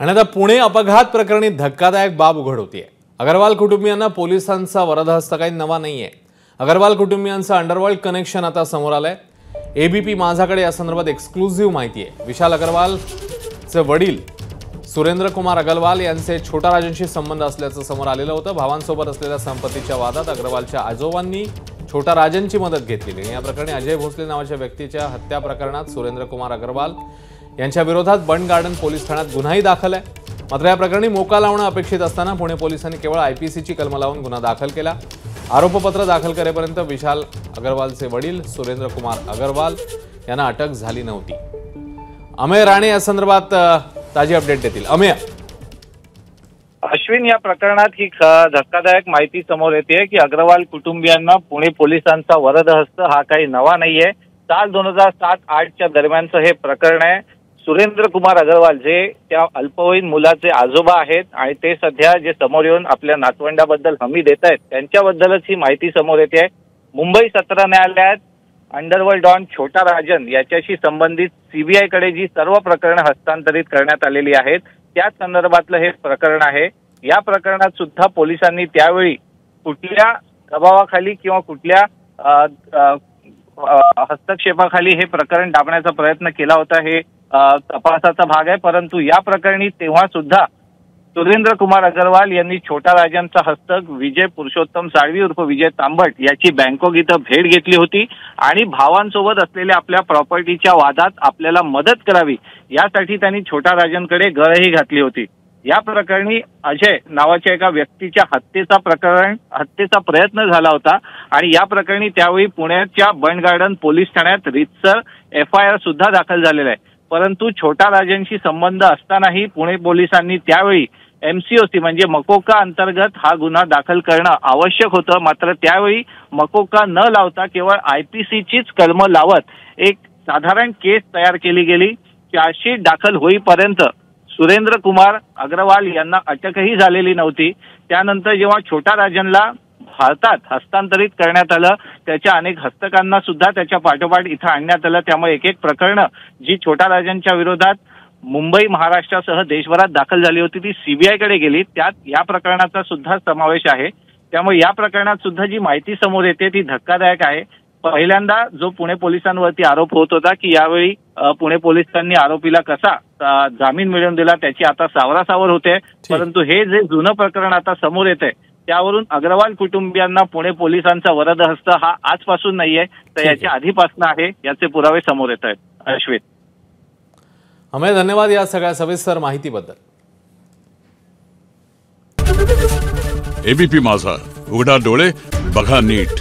आणि आता पुणे अपघात प्रकरणी धक्कादायक बाब उघड होतीये। अग्रवाल कुटुंबियांना पोलिसांचा वरदहस्त काही नवा नाहीये। अग्रवाल कुटुंबियांचं अंडरवर्ल्ड कनेक्शन आता समोर आलंय। एबीपी माझाकडे या संदर्भात एक्सक्लुझिव्ह माहिती आहे। विशाल अग्रवालचे वडील सुरेंद्र कुमार अग्रवाल यांचे छोटा राजनशी संबंध असल्याचं समोर आलेलं होतं। भावांसोबत असलेल्या संपत्तीच्या वादात अग्रवालच्या आजोबांनी छोटा राजनची मदत घेतली। या प्रकरणी अजय भोसले नावाच्या व्यक्तीच्या हत्या प्रकरणात सुरेंद्र कुमार अग्रवाल यांच्या विरोधात बंड गार्डन पोलीस ठाण्यात गुन्हाही दाखल आहे। मात्र या प्रकरणी मोका लावणं अपेक्षित असताना पुणे पोलिसांनी केवळ आयपीसीची कलम लावून गुन्हा दाखल केला। आरोपपत्र दाखल करेपर्यंत विशाल अग्रवालचे वडील सुरेंद्र कुमार अग्रवाल यांना अटक झाली नव्हती। अमेय राणे या संदर्भात ताजी अपडेट देतील। अमेय, अश्विन, या प्रकरणात ही धक्कादायक माहिती समोर येते की अग्रवाल कुटुंबियांना पुणे पोलिसांचा वरदहस्त हा काही नवा नाहीये। साल 2007-8च्या दरम्यानचं हे प्रकरण आहे। सुरेंद्र कुमार अग्रवाल जे त्या अल्पवयीन मुलाचे आजोबा आहेत आणि ते सध्या जे समोर येऊन आपल्या नातवंडाबद्दल हमी देत आहेत त्यांच्याबद्दलच ही माहिती समोर येते। मुंबई सत्र न्यायालयात अंडरवर्ल्ड डॉन छोटा राजन याच्याशी संबंधित सीबीआय कडे जी सर्व प्रकरणं हस्तांतरित करण्यात आलेली आहेत त्या संदर्भातलं हे प्रकरण आहे। या प्रकरणात सुद्धा पोलिसांनी त्यावेळी कुठल्या दबावाखाली किंवा कुठल्या हस्तक्षेपाखाली हे प्रकरण दाबण्याचा प्रयत्न केला होता हे तपासाचा भाग आहे। परंतु या प्रकरणी तेव्हा सुद्धा सुरेंद्र कुमार अग्रवाल यांनी छोटा राजनचा हस्तक विजय पुरुषोत्तम साळवी उर्फ विजय तांबट याची बँकॉक इथं भेट घेतली होती आणि भावांसोबत असलेल्या आपल्या प्रॉपर्टीच्या वादात आपल्याला मदत करावी यासाठी त्यांनी छोटा राजनकडे गळही घातली होती। या प्रकरणी अजय नावाच्या एका व्यक्तीच्या हत्येचा प्रयत्न झाला होता आणि या प्रकरणी त्यावेळी पुण्याच्या बंड गार्डन पोलीस ठाण्यात रीतसर FIR सुद्धा दाखल झालेला आहे। परंतु छोटा राजनशी संबंध असतानाही पुणे पोलिसांनी त्यावेळी MCOC म्हणजे मकोका अंतर्गत हा गुन्हा दाखल करणं आवश्यक होतं। मात्र त्यावेळी मकोका न लावता केवळ IPCचीच कलमं लावत एक साधारण केस तयार केली गेली। चार्जशीट दाखल होईपर्यंत सुरेंद्र कुमार अग्रवाल यांना अटकही झालेली नव्हती। त्यानंतर जेव्हा छोटा राजनला भारतात हस्तांतरित करण्यात आलं त्याच्या अनेक हस्तकांना सुद्धा त्याच्या पाठोपाठ इथं आणण्यात आलं। त्यामुळे एक प्रकरणं जी छोटा राजनच्या विरोधात मुंबई महाराष्ट्रासह देशभरात दाखल झाली होती ती CBI कडे गेली। त्यात या प्रकरणाचा सुद्धा समावेश आहे। त्यामुळे या प्रकरणात सुद्धा जी माहिती समोर येते ती धक्कादायक आहे। पहिल्यांदा जो पुणे पोलिसांवरती आरोप होत होता की यावेळी पुणे पोलिसांनी आरोपीला कसा जामीन मिळवून दिला त्याची आता सावरासावर होते। परंतु हे जे जुनं प्रकरण आता समोर येते त्यावरून अग्रवाल कुटुंबियांना पुणे पोलिसांचा वरदहस्त हा आजपासून नाहीये तर याच्या आधीपासून आहे याचे पुरावे समोर येत आहेत। अश्विन, अमेय, धन्यवाद या सगळ्या सविस्तर माहितीबद्दल। एबीपी माझा, उघडा डोळे बघा नीट।